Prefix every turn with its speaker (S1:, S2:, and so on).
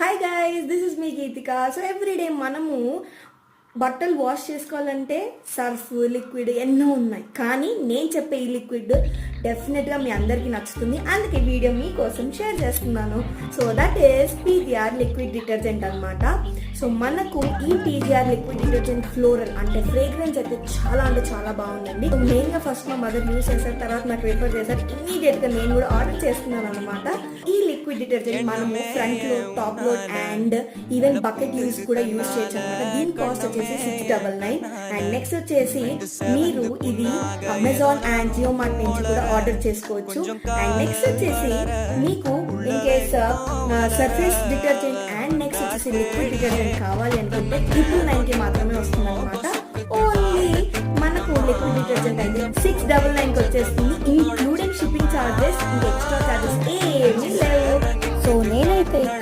S1: Hi guys, this is me Geethika. So everyday మనము బట్టలు wash చేసుకోవాలంటే సర్ఫ్, లిక్విడ్ ఎన్నో ఉన్నాయి. కానీ నేను చెప్పే ఈ లిక్విడ్ డెఫినెట్గా మీ అందరికీ నచ్చుతుంది. అందుకే వీడియో మీకోసం షేర్ చేస్తున్నాను. So that is PGR liquid detergent అనమాట. సో మనకు ఈ పీజీఆర్ లిక్విడ్ డిటర్జెంట్ ఫ్లోరల్ అంటే ఫ్రేగ్రెన్స్ అయితే చాలా బాగుందండి. మెయిన్గా ఫస్ట్ మా మదర్ యూజ్ చేశారు, తర్వాత నాకు రిఫర్ చేశారు. ఇమీడియట్గా నేను కూడా ఆర్డర్ చేస్తున్నాను అనమాట. ఈ లిక్విడ్ డిటర్జెంట్ మనము front load, top load and even bucket use కూడా యూజ్ చేయొచ్చు అనమాట. దీని కాస్ట్ వచ్చేసి 699. అండ్ నెక్స్ట్ వచ్చేసి మీరు ఇది అమెజాన్ అండ్ జియో మార్ట్ నుంచి కూడా ఆర్డర్ చేసుకోవచ్చు. అండ్ నెక్స్ట్ వచ్చేసి మీకు in case surface detergent and next వచ్చేసి లిక్విడ్ డిటర్జెంట్ కావాలి అనుకుంటే 999కి మాత్రమే వస్తుంది అనమాట. ఓన్లీ మనకు లిక్విడ్ డిటర్జెంట్ అయితే 699కి వచ్చేస్తుంది, ఇంక్లూడింగ్ షిప్పింగ్ చార్జెస్. ఇంకా ఎక్స్ట్రా చార్జెస్ ఏమీ లేవు. సో నేనైతే